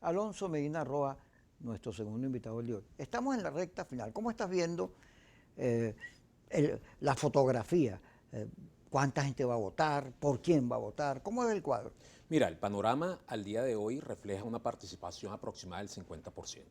Alonso Medina Roa, nuestro segundo invitado de hoy. Estamos en la recta final. ¿Cómo estás viendo eh, la fotografía? ¿Cuánta gente va a votar? ¿Por quién va a votar? ¿Cómo es el cuadro? Mira, el panorama al día de hoy refleja una participación aproximada del 50%.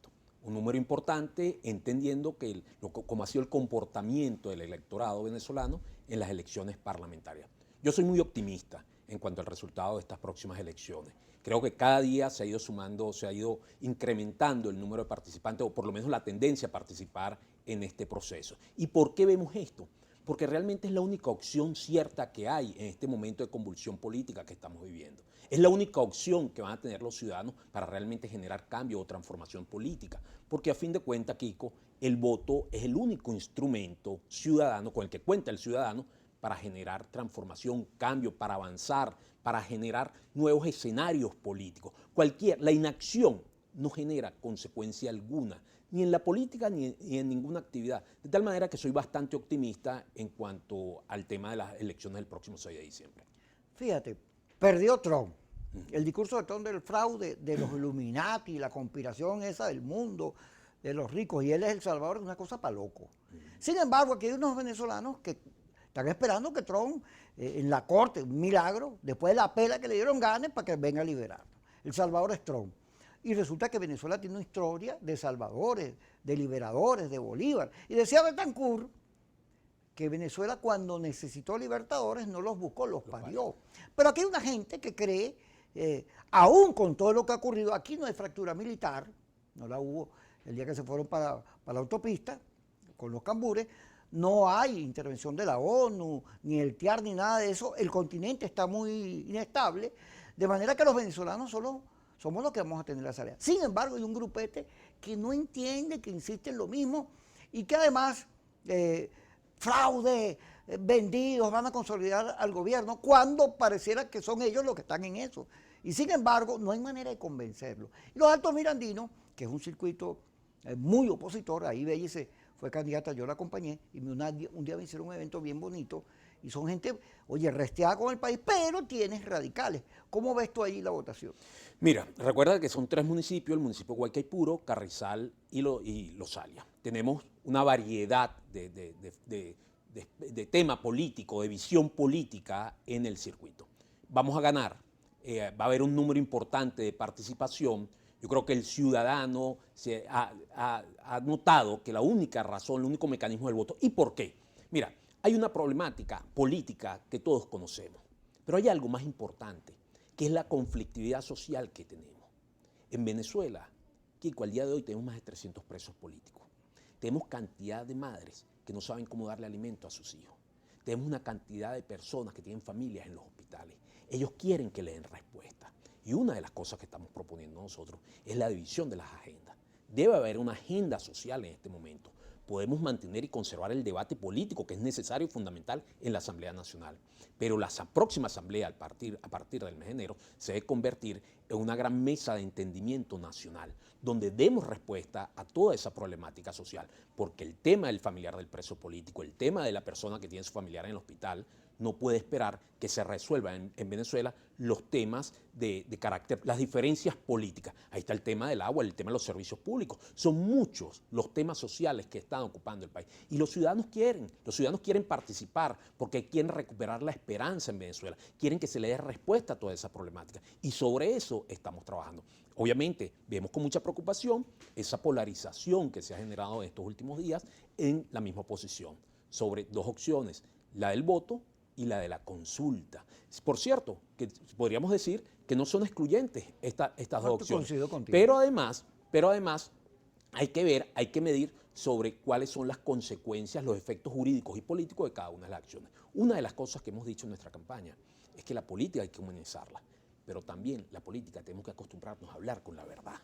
Un número importante entendiendo que como ha sido el comportamiento del electorado venezolano en las elecciones parlamentarias. Yo soy muy optimista en cuanto al resultado de estas próximas elecciones. Creo que cada día se ha ido sumando, se ha ido incrementando el número de participantes o por lo menos la tendencia a participar en este proceso. ¿Y por qué vemos esto? Porque realmente es la única opción cierta que hay en este momento de convulsión política que estamos viviendo. Es la única opción que van a tener los ciudadanos para realmente generar cambio o transformación política. Porque a fin de cuentas, Kiko, el voto es el único instrumento ciudadano con el que cuenta el ciudadano para generar transformación, cambio, para avanzar, para generar nuevos escenarios políticos. La inacción no genera consecuencia alguna, ni en la política ni en ninguna actividad. De tal manera que soy bastante optimista en cuanto al tema de las elecciones del próximo 6 de diciembre. Fíjate, perdió Trump. El discurso de Trump del fraude, de los Illuminati, la conspiración esa del mundo, de los ricos, y él es el salvador, es una cosa para loco. Sin embargo, aquí hay unos venezolanos que están esperando que Trump en la corte, un milagro, después de la pela que le dieron, gane para que venga a liberarlo. El salvador es Trump. Y resulta que Venezuela tiene una historia de salvadores, de liberadores, de Bolívar. Y decía Betancourt que Venezuela cuando necesitó libertadores no los buscó, los parió. Pero aquí hay una gente que cree, aún con todo lo que ha ocurrido, aquí no hay fractura militar, no la hubo el día que se fueron para la autopista con los cambures, no hay intervención de la ONU, ni el TIAR, ni nada de eso, el continente está muy inestable, de manera que los venezolanos solo somos los que vamos a tener la salida. Sin embargo, hay un grupete que no entiende, que insiste en lo mismo y que además fraude, vendidos, van a consolidar al gobierno, cuando pareciera que son ellos los que están en eso. Y sin embargo, no hay manera de convencerlos. Y los Altos Mirandinos, que es un circuito muy opositor, ahí Bellice fue candidata, yo la acompañé, y un día me hicieron un evento bien bonito, y son gente, oye, resteada con el país, pero tienes radicales. ¿Cómo ves tú ahí la votación? Mira, recuerda que son 3 municipios, el municipio de Guaycaipuro, Carrizal y Losalia. Tenemos una variedad de tema político, de visión política en el circuito. Vamos a ganar, va a haber un número importante de participación. Yo creo que el ciudadano ha notado que la única razón, el único mecanismo del voto. ¿Y por qué? Mira, hay una problemática política que todos conocemos, pero hay algo más importante, que es la conflictividad social que tenemos. En Venezuela, Kiko, al día de hoy tenemos más de 300 presos políticos. Tenemos cantidad de madres que no saben cómo darle alimento a sus hijos. Tenemos una cantidad de personas que tienen familias en los hospitales. Ellos quieren que le den respuesta. Y una de las cosas que estamos proponiendo nosotros es la división de las agendas. Debe haber una agenda social en este momento. Podemos mantener y conservar el debate político que es necesario y fundamental en la Asamblea Nacional. Pero la próxima Asamblea, a partir del mes de enero, se debe convertir en una gran mesa de entendimiento nacional, donde demos respuesta a toda esa problemática social, porque el tema del familiar del preso político, el tema de la persona que tiene su familiar en el hospital, no puede esperar que se resuelvan en Venezuela los temas de carácter, las diferencias políticas. Ahí está el tema del agua, el tema de los servicios públicos. Son muchos los temas sociales que están ocupando el país. Y los ciudadanos quieren participar porque quieren recuperar la esperanza en Venezuela, quieren que se le dé respuesta a toda esa problemática. Y sobre eso estamos trabajando. Obviamente, vemos con mucha preocupación esa polarización que se ha generado en estos últimos días en la misma oposición, sobre 2 opciones, la del voto y la de la consulta. Por cierto, que podríamos decir que no son excluyentes estas 2 opciones. Coincido contigo. Pero además hay que ver, hay que medir sobre cuáles son las consecuencias, los efectos jurídicos y políticos de cada una de las acciones. Una de las cosas que hemos dicho en nuestra campaña es que la política hay que humanizarla, pero también la política tenemos que acostumbrarnos a hablar con la verdad.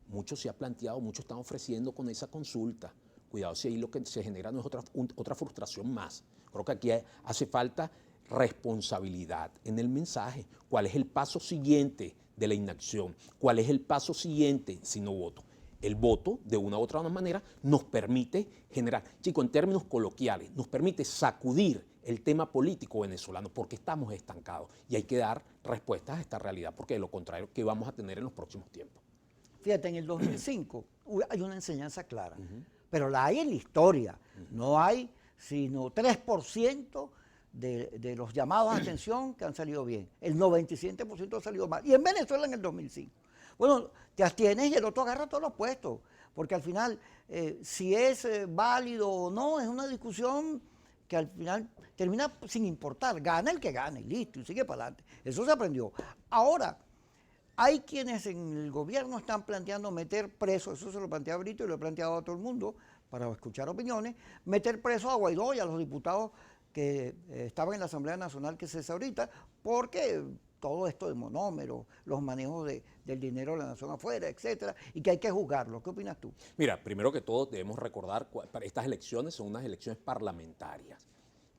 Mucho se ha planteado, muchos están ofreciendo con esa consulta. Cuidado si ahí lo que se genera no es otra frustración más. Creo que aquí hace falta responsabilidad en el mensaje. ¿Cuál es el paso siguiente de la inacción? ¿Cuál es el paso siguiente si no voto? El voto, de una u otra manera, nos permite generar, chicos, en términos coloquiales, nos permite sacudir el tema político venezolano porque estamos estancados y hay que dar respuestas a esta realidad porque de lo contrario, ¿qué vamos a tener en los próximos tiempos? Fíjate, en el 2005 hay una enseñanza clara, pero la hay en la historia. No hay sino 3% de los llamados a atención que han salido bien. El 97% ha salido mal. Y en Venezuela en el 2005. Bueno, te abstienes y el otro agarra todos los puestos, porque al final, si es válido o no, es una discusión que al final termina sin importar. Gana el que gane, y listo, y sigue para adelante. Eso se aprendió. Ahora, hay quienes en el gobierno están planteando meter preso, eso se lo plantea Brito y lo he planteado a todo el mundo para escuchar opiniones, meter preso a Guaidó y a los diputados que estaban en la Asamblea Nacional que se hace ahorita, porque todo esto de monómeros, los manejos del dinero de la nación afuera, etcétera, y que hay que juzgarlo. ¿Qué opinas tú? Mira, primero que todo debemos recordar que estas elecciones son unas elecciones parlamentarias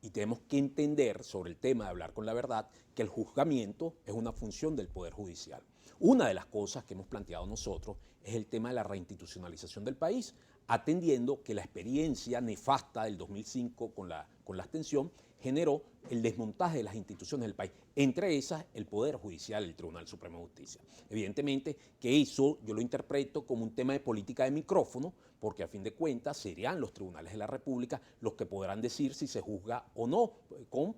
y tenemos que entender sobre el tema de hablar con la verdad que el juzgamiento es una función del Poder Judicial. Una de las cosas que hemos planteado nosotros es el tema de la reinstitucionalización del país, atendiendo que la experiencia nefasta del 2005 con la abstención generó el desmontaje de las instituciones del país, entre esas el Poder Judicial, el Tribunal Supremo de Justicia. Evidentemente que eso yo lo interpreto como un tema de política de micrófono, porque a fin de cuentas serían los tribunales de la República los que podrán decir si se juzga o no,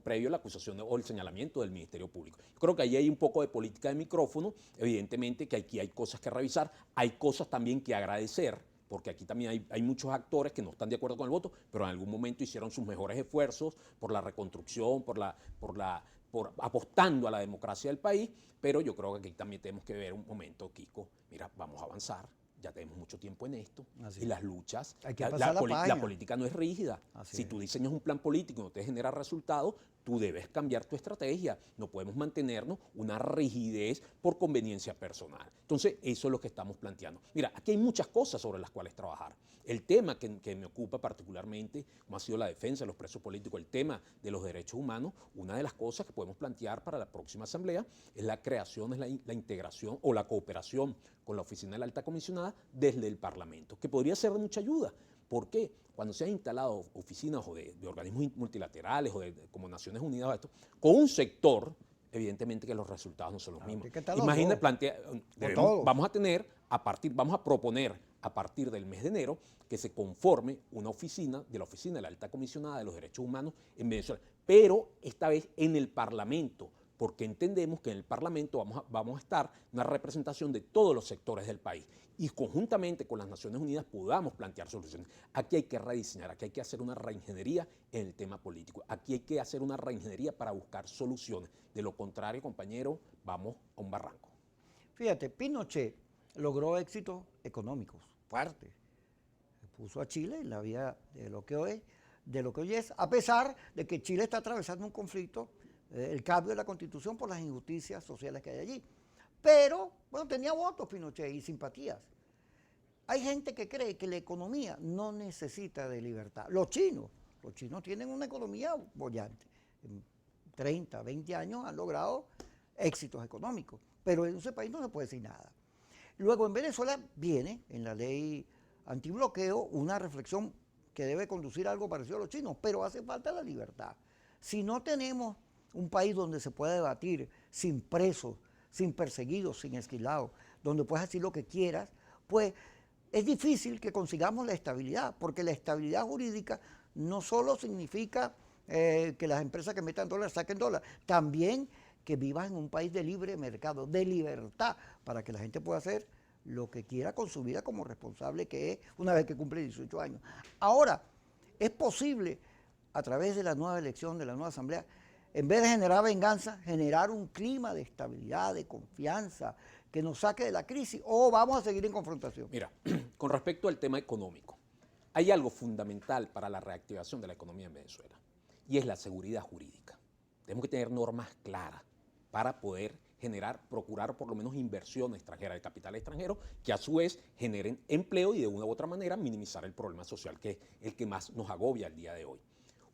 previo a la acusación o el señalamiento del Ministerio Público. Yo creo que ahí hay un poco de política de micrófono, evidentemente que aquí hay cosas que revisar, hay cosas también que agradecer, porque aquí también hay muchos actores que no están de acuerdo con el voto, pero en algún momento hicieron sus mejores esfuerzos por la reconstrucción, por apostando a la democracia del país, pero yo creo que aquí también tenemos que ver un momento, Kiko, mira, vamos a avanzar, ya tenemos mucho tiempo en esto, y las luchas, hay que pasar la página. La política no es rígida. Así si es. tú diseñas un plan político y no te genera resultados, tú debes cambiar tu estrategia. No podemos mantenernos una rigidez por conveniencia personal. Entonces, eso es lo que estamos planteando. Mira, aquí hay muchas cosas sobre las cuales trabajar. El tema que me ocupa particularmente, como ha sido la defensa de los presos políticos, el tema de los derechos humanos, una de las cosas que podemos plantear para la próxima asamblea es la creación, es la integración o la cooperación con la Oficina de la Alta Comisionada desde el Parlamento, que podría ser de mucha ayuda. ¿Por qué? Cuando se han instalado oficinas o de organismos multilaterales o como Naciones Unidas, esto, con un sector, evidentemente que los resultados no son los mismos. Imagina, vamos a proponer a partir del mes de enero que se conforme una oficina de la Oficina de la Alta Comisionada de los Derechos Humanos en Venezuela, pero esta vez en el Parlamento, porque entendemos que en el Parlamento vamos a estar una representación de todos los sectores del país y conjuntamente con las Naciones Unidas podamos plantear soluciones. Aquí hay que rediseñar, aquí hay que hacer una reingeniería en el tema político, aquí hay que hacer una reingeniería para buscar soluciones. De lo contrario, compañero, vamos a un barranco. Fíjate, Pinochet logró éxitos económicos fuertes. Puso a Chile en la vía de lo que hoy es, a pesar de que Chile está atravesando un conflicto, el cambio de la Constitución por las injusticias sociales que hay allí. Pero, bueno, tenía votos Pinochet y simpatías. Hay gente que cree que la economía no necesita de libertad. Los chinos tienen una economía bollante. En 30, 20 años han logrado éxitos económicos, pero en ese país no se puede decir nada. Luego en Venezuela viene, en la ley antibloqueo, una reflexión que debe conducir a algo parecido a los chinos, pero hace falta la libertad. Si no tenemos un país donde se pueda debatir sin presos, sin perseguidos, sin esquilados, donde puedas decir lo que quieras, pues es difícil que consigamos la estabilidad, porque la estabilidad jurídica no solo significa que las empresas que metan dólares saquen dólares, también que vivas en un país de libre mercado, de libertad, para que la gente pueda hacer lo que quiera con su vida como responsable que es una vez que cumple 18 años. Ahora, es posible, a través de la nueva elección, de la nueva asamblea, en vez de generar venganza, generar un clima de estabilidad, de confianza, que nos saque de la crisis, o vamos a seguir en confrontación. Mira, con respecto al tema económico, hay algo fundamental para la reactivación de la economía en Venezuela, y es la seguridad jurídica. Tenemos que tener normas claras para poder procurar por lo menos inversión extranjera, de capital extranjero, que a su vez generen empleo y de una u otra manera minimizar el problema social, que es el que más nos agobia el día de hoy.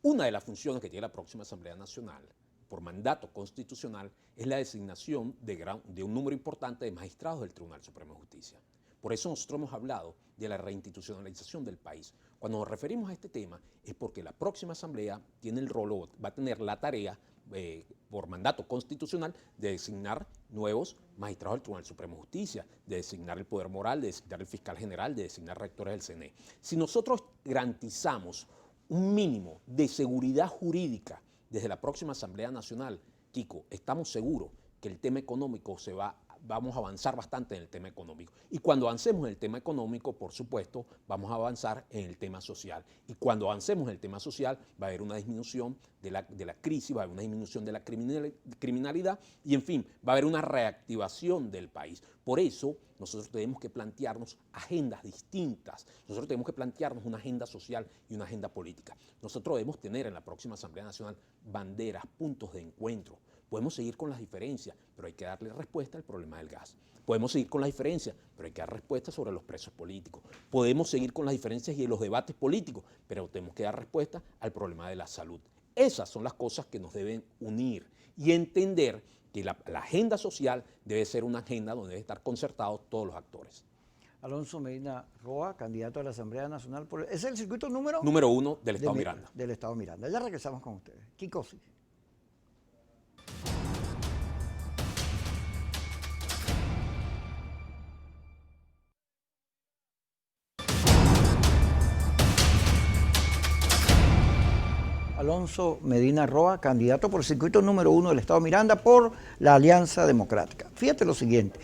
Una de las funciones que tiene la próxima Asamblea Nacional, por mandato constitucional, es la designación de un número importante de magistrados del Tribunal Supremo de Justicia. Por eso nosotros hemos hablado de la reinstitucionalización del país. Cuando nos referimos a este tema es porque la próxima Asamblea tiene el rol, va a tener la tarea por mandato constitucional, de designar nuevos magistrados del Tribunal Supremo de Justicia, de designar el poder moral, de designar el fiscal general, de designar rectores del CNE. Si nosotros garantizamos un mínimo de seguridad jurídica desde la próxima Asamblea Nacional, Kiko, estamos seguros que el tema económico vamos a avanzar bastante en el tema económico. Y cuando avancemos en el tema económico, por supuesto, vamos a avanzar en el tema social. Y cuando avancemos en el tema social, va a haber una disminución de la crisis, va a haber una disminución de la criminalidad y, en fin, va a haber una reactivación del país. Por eso, nosotros tenemos que plantearnos agendas distintas. Nosotros tenemos que plantearnos una agenda social y una agenda política. Nosotros debemos tener en la próxima Asamblea Nacional banderas, puntos de encuentro. Podemos seguir con las diferencias, pero hay que darle respuesta al problema del gas. Podemos seguir con las diferencias, pero hay que dar respuesta sobre los presos políticos. Podemos seguir con las diferencias y los debates políticos, pero tenemos que dar respuesta al problema de la salud. Esas son las cosas que nos deben unir y entender que la agenda social debe ser una agenda donde deben estar concertados todos los actores. Alonso Medina Roa, candidato a la Asamblea Nacional. ¿Es el circuito número 1 del Estado Miranda. Del Estado Miranda. Ya regresamos con ustedes. Kiko, sí. Alonso Medina Roa, candidato por el circuito número 1 del Estado Miranda por la Alianza Democrática. Fíjate lo siguiente,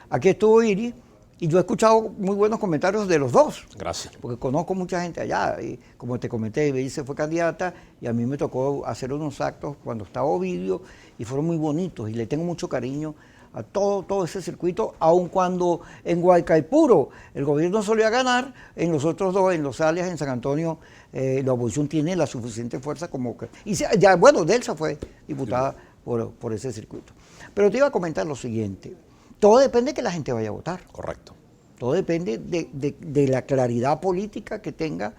aquí estuvo Iri y yo he escuchado muy buenos comentarios de los dos. Gracias. Porque conozco mucha gente allá y como te comenté, Ibelice fue candidata y a mí me tocó hacer unos actos cuando estaba Ovidio y fueron muy bonitos y le tengo mucho cariño a todo ese circuito, aun cuando en Guaycaipuro el gobierno solía ganar, en los otros dos, en Los Alias, en San Antonio, la oposición tiene la suficiente fuerza como que... Y ya, bueno, Delsa fue diputada por ese circuito. Pero te iba a comentar lo siguiente, todo depende de que la gente vaya a votar. Correcto. Todo depende de la claridad política que tenga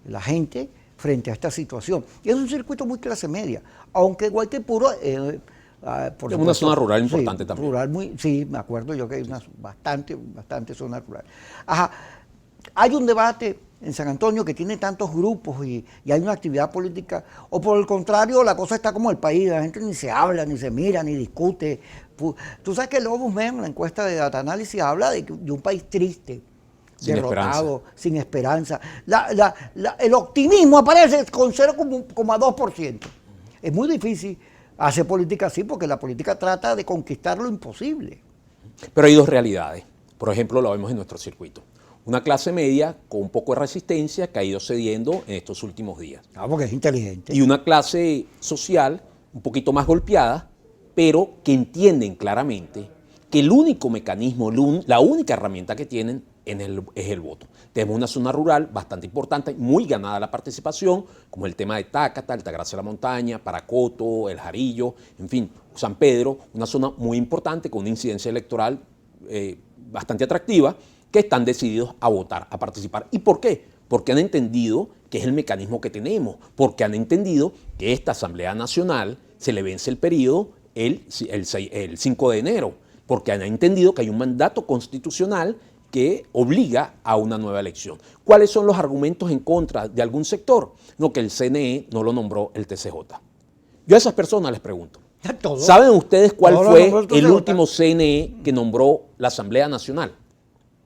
la gente frente a esta situación. Y es un circuito muy clase media, aunque Guaycaipuro... es una zona rural importante sí, también. Rural sí, me acuerdo yo que hay una bastante zona rural. Ajá, hay un debate en San Antonio que tiene tantos grupos y hay una actividad política, o por el contrario, la cosa está como el país, la gente ni se habla, ni se mira, ni discute. Tú sabes que el Ombudsman, la encuesta de Data Análisis, habla de un país triste, derrotado, sin esperanza. El optimismo aparece con 0,2%. Es muy difícil hacer política así porque la política trata de conquistar lo imposible. Pero hay dos realidades. Por ejemplo, lo vemos en nuestro circuito. Una clase media con un poco de resistencia que ha ido cediendo en estos últimos días. Porque es inteligente. Y una clase social un poquito más golpeada, pero que entienden claramente que el único mecanismo, la única herramienta que tienen es el voto. Tenemos una zona rural bastante importante, muy ganada la participación, como el tema de Tácata, Altagracia de la Montaña, Paracoto, El Jarillo, en fin, San Pedro, una zona muy importante con una incidencia electoral bastante atractiva, que están decididos a votar, a participar. ¿Y por qué? Porque han entendido que es el mecanismo que tenemos, porque han entendido que esta Asamblea Nacional se le vence el periodo el 5 de enero, porque han entendido que hay un mandato constitucional que obliga a una nueva elección. ¿Cuáles son los argumentos en contra de algún sector? No, que el CNE no lo nombró el TCJ. Yo a esas personas les pregunto, ¿saben ustedes cuál fue el último CNE que nombró la Asamblea Nacional?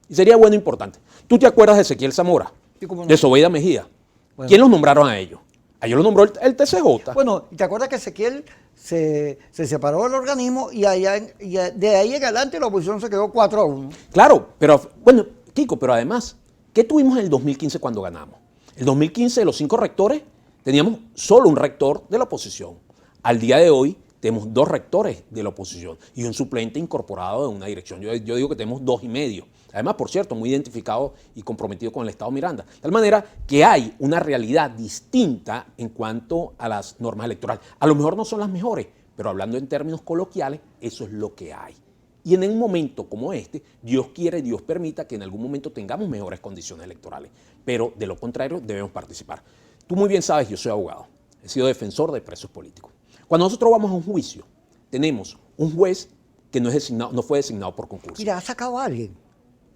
Y sería bueno e importante. ¿Tú te acuerdas de Ezequiel Zamora? No. De Zobeida Mejía. Bueno. ¿Quién los nombraron a ellos? A ellos los nombró el TCJ. Bueno, ¿te acuerdas que Ezequiel se separó del organismo y de ahí en adelante la oposición se quedó 4-1? Claro, pero bueno, Kiko, pero además, ¿qué tuvimos en el 2015 cuando ganamos? En el 2015 de los 5 rectores teníamos solo un rector de la oposición. Al día de hoy tenemos 2 rectores de la oposición y un suplente incorporado en una dirección. Yo digo que tenemos 2 y medio. Además, por cierto, muy identificado y comprometido con el Estado Miranda. De tal manera que hay una realidad distinta en cuanto a las normas electorales. A lo mejor no son las mejores, pero hablando en términos coloquiales, eso es lo que hay. Y en un momento como este, Dios quiere, Dios permita que en algún momento tengamos mejores condiciones electorales. Pero de lo contrario, debemos participar. Tú muy bien sabes, yo soy abogado. He sido defensor de presos políticos. Cuando nosotros vamos a un juicio, tenemos un juez que no fue designado por concurso. Mira, ¿ha sacado a alguien?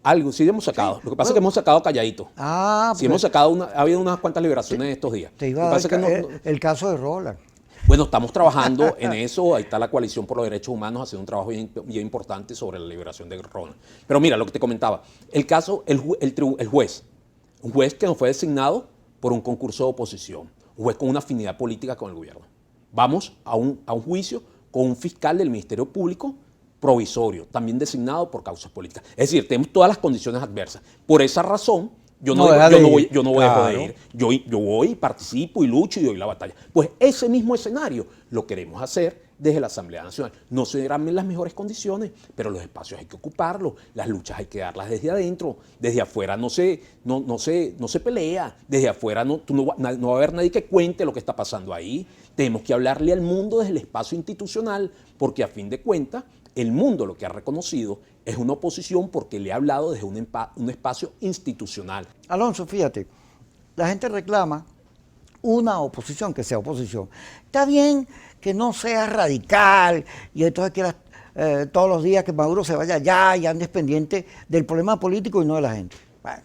Algo, sí hemos sacado. Sí, lo que pasa es que hemos sacado calladito. Ah, sí, hemos sacado ha habido unas cuantas liberaciones estos días. Te iba a dar el caso de Roland. Bueno, estamos trabajando en eso. Ahí está la Coalición por los Derechos Humanos haciendo un trabajo bien importante sobre la liberación de Ronald. Pero mira, lo que te comentaba, el caso, el juez, un juez que no fue designado por un concurso de oposición, un juez con una afinidad política con el gobierno. Vamos a un juicio con un fiscal del Ministerio Público provisorio, también designado por causas políticas. Es decir, tenemos todas las condiciones adversas. Por esa razón, yo no voy a dejar de ir. Yo voy, participo y lucho y doy la batalla. Pues ese mismo escenario lo queremos hacer desde la Asamblea Nacional. No serán las mejores condiciones, pero los espacios hay que ocuparlos, las luchas hay que darlas desde adentro, desde afuera no se pelea, desde afuera no va a haber nadie que cuente lo que está pasando ahí. Tenemos que hablarle al mundo desde el espacio institucional, porque a fin de cuentas el mundo lo que ha reconocido es una oposición porque le ha hablado desde un espacio institucional. Alonso, fíjate, la gente reclama una oposición que sea oposición. Está bien que no sea radical y entonces quieras todos los días que Maduro se vaya allá y andes pendiente del problema político y no de la gente. Bueno,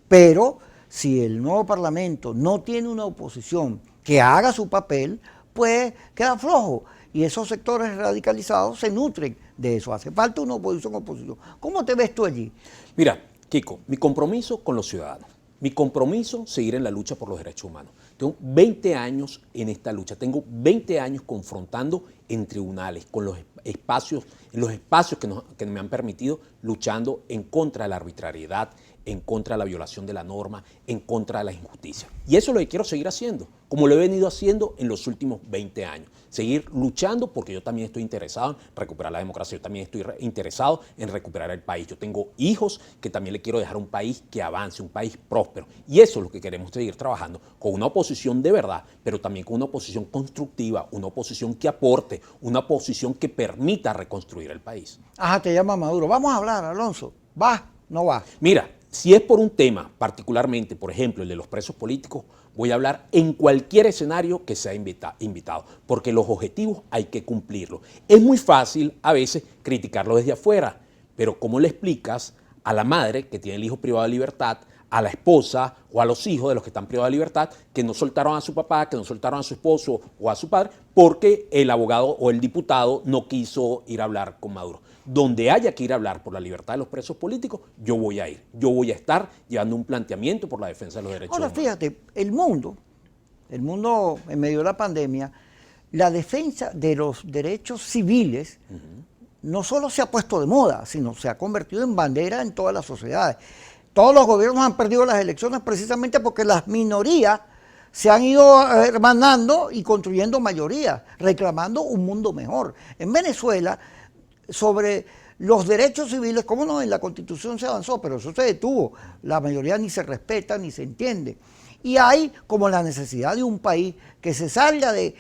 pero si el nuevo Parlamento no tiene una oposición que haga su papel, pues queda flojo. Y esos sectores radicalizados se nutren de eso. Hace falta una oposición. ¿Cómo te ves tú allí? Mira, Kiko, mi compromiso con los ciudadanos, mi compromiso seguir en la lucha por los derechos humanos. Tengo 20 años en esta lucha, tengo 20 años confrontando en tribunales, con los espacios que me han permitido luchando en contra de la arbitrariedad, en contra de la violación de la norma, en contra de la injusticia. Y eso es lo que quiero seguir haciendo, como lo he venido haciendo en los últimos 20 años. Seguir luchando porque yo también estoy interesado en recuperar la democracia, yo también estoy interesado en recuperar el país. Yo tengo hijos que también le quiero dejar un país que avance, un país próspero. Y eso es lo que queremos seguir trabajando, con una oposición de verdad, pero también con una oposición constructiva, una oposición que aporte, una oposición que permita reconstruir el país. Ajá, te llama Maduro. Vamos a hablar, Alonso. ¿Va? ¿No va? Mira, si es por un tema, particularmente, por ejemplo, el de los presos políticos, voy a hablar en cualquier escenario que sea invitado, porque los objetivos hay que cumplirlos. Es muy fácil a veces criticarlo desde afuera, pero ¿cómo le explicas a la madre que tiene el hijo privado de libertad, a la esposa o a los hijos de los que están privados de libertad, que no soltaron a su papá, que no soltaron a su esposo o a su padre, porque el abogado o el diputado no quiso ir a hablar con Maduro? Donde haya que ir a hablar por la libertad de los presos políticos, yo voy a ir. Yo voy a estar llevando un planteamiento por la defensa de los derechos humanos. Ahora, fíjate, el mundo en medio de la pandemia, la defensa de los derechos civiles no solo se ha puesto de moda, sino se ha convertido en bandera en todas las sociedades. Todos los gobiernos han perdido las elecciones precisamente porque las minorías se han ido hermanando y construyendo mayorías, reclamando un mundo mejor. En Venezuela, sobre los derechos civiles, cómo no, en la Constitución se avanzó, pero eso se detuvo. La mayoría ni se respeta ni se entiende. Y hay como la necesidad de un país que se salga de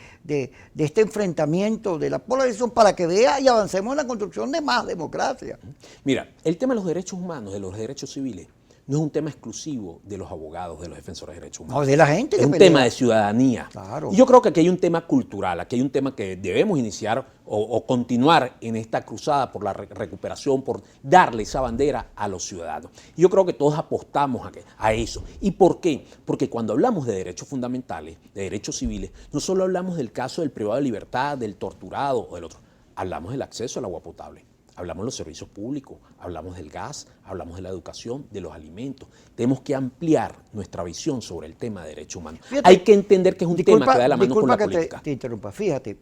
este enfrentamiento, de la polarización, para que vea y avancemos en la construcción de más democracia. Mira, el tema de los derechos humanos, de los derechos civiles, no es un tema exclusivo de los abogados, de los defensores de derechos humanos. No, de la gente. Es un tema de ciudadanía. Claro. Y yo creo que aquí hay un tema cultural, aquí hay un tema que debemos iniciar o continuar en esta cruzada por la recuperación, por darle esa bandera a los ciudadanos. Y yo creo que todos apostamos a eso. ¿Y por qué? Porque cuando hablamos de derechos fundamentales, de derechos civiles, no solo hablamos del caso del privado de libertad, del torturado o del otro, hablamos del acceso al agua potable. Hablamos de los servicios públicos, hablamos del gas, hablamos de la educación, de los alimentos. Tenemos que ampliar nuestra visión sobre el tema de derechos humanos. Fíjate, hay que entender que es un tema que va de la mano con la política. Te interrumpa, fíjate,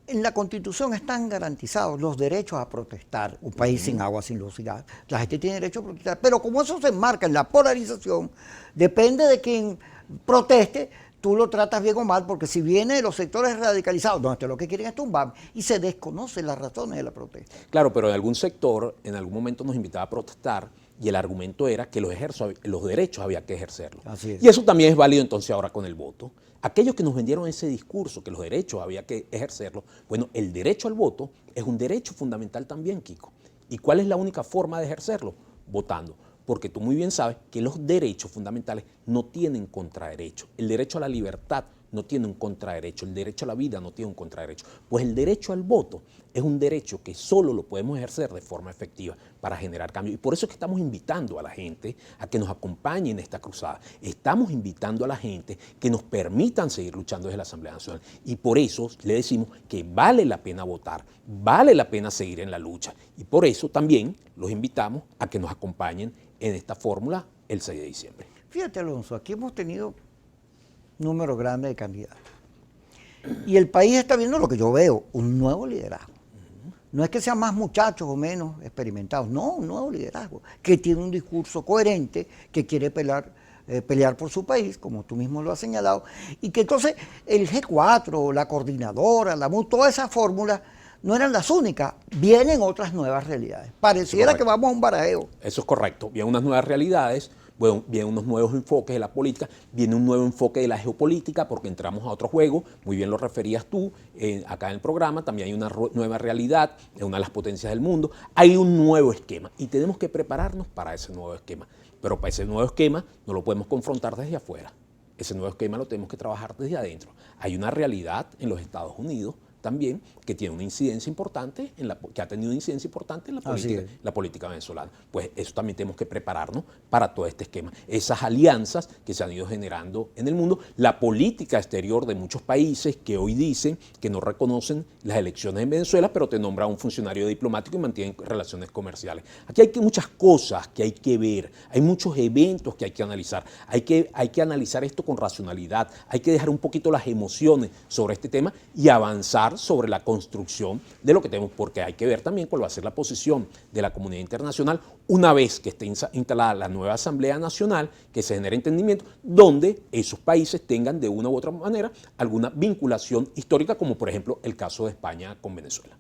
en la Constitución están garantizados los derechos a protestar. Un país sin agua, sin luz, sin gas. La gente tiene derecho a protestar, pero como eso se enmarca en la polarización, depende de quien proteste, tú lo tratas bien o mal, porque si viene de los sectores radicalizados, donde lo que quieren es tumbar, y se desconocen las razones de la protesta. Claro, pero en algún sector, en algún momento nos invitaba a protestar, y el argumento era que los derechos había que ejercerlos. Así es. Y eso también es válido entonces ahora con el voto. Aquellos que nos vendieron ese discurso, que los derechos había que ejercerlos, bueno, el derecho al voto es un derecho fundamental también, Kiko. ¿Y cuál es la única forma de ejercerlo? Votando. Porque tú muy bien sabes que los derechos fundamentales no tienen contraderecho. El derecho a la libertad no tiene un contraderecho, el derecho a la vida no tiene un contraderecho. Pues el derecho al voto es un derecho que solo lo podemos ejercer de forma efectiva para generar cambio. Y por eso es que estamos invitando a la gente a que nos acompañe en esta cruzada. Estamos invitando a la gente que nos permitan seguir luchando desde la Asamblea Nacional. Y por eso le decimos que vale la pena votar, vale la pena seguir en la lucha. Y por eso también los invitamos a que nos acompañen en esta fórmula el 6 de diciembre. Fíjate, Alonso, aquí hemos tenido un número grande de candidatos. Y el país está viendo lo que yo veo, un nuevo liderazgo. No es que sean más muchachos o menos experimentados, no, un nuevo liderazgo que tiene un discurso coherente, que quiere pelear por su país, como tú mismo lo has señalado, y que entonces el G4, la coordinadora, la MUD, todas esas fórmulas no eran las únicas, vienen otras nuevas realidades. Pareciera que vamos a un barajeo. Eso es correcto, vienen unas nuevas realidades, vienen unos nuevos enfoques de la política, viene un nuevo enfoque de la geopolítica porque entramos a otro juego, muy bien lo referías tú acá en el programa, también hay una nueva realidad de una de las potencias del mundo, hay un nuevo esquema y tenemos que prepararnos para ese nuevo esquema, pero para ese nuevo esquema no lo podemos confrontar desde afuera, ese nuevo esquema lo tenemos que trabajar desde adentro. Hay una realidad en los Estados Unidos también que tiene una incidencia importante, que ha tenido una incidencia importante en la política venezolana. Pues eso también tenemos que prepararnos para todo este esquema. Esas alianzas que se han ido generando en el mundo, la política exterior de muchos países que hoy dicen que no reconocen las elecciones en Venezuela, pero te nombra un funcionario diplomático y mantienen relaciones comerciales. Aquí hay muchas cosas que hay que ver, hay muchos eventos que hay que analizar, hay que analizar esto con racionalidad, hay que dejar un poquito las emociones sobre este tema y avanzar sobre la construcción de lo que tenemos, porque hay que ver también cuál va a ser la posición de la comunidad internacional una vez que esté instalada la nueva Asamblea Nacional, que se genere entendimiento, donde esos países tengan de una u otra manera alguna vinculación histórica, como por ejemplo el caso de España con Venezuela.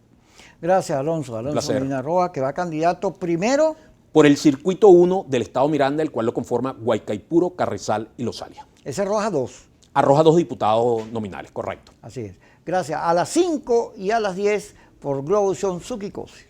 Gracias, Alonso. Alonso Medina Roa, que va candidato primero por el circuito 1 del Estado Miranda, el cual lo conforma Guaycaipuro, Carrizal y Losalia. Ese arroja 2. Arroja 2 diputados nominales, correcto. Así es. Gracias. A las 5 y a las 10 por Globovisión Suquicosi.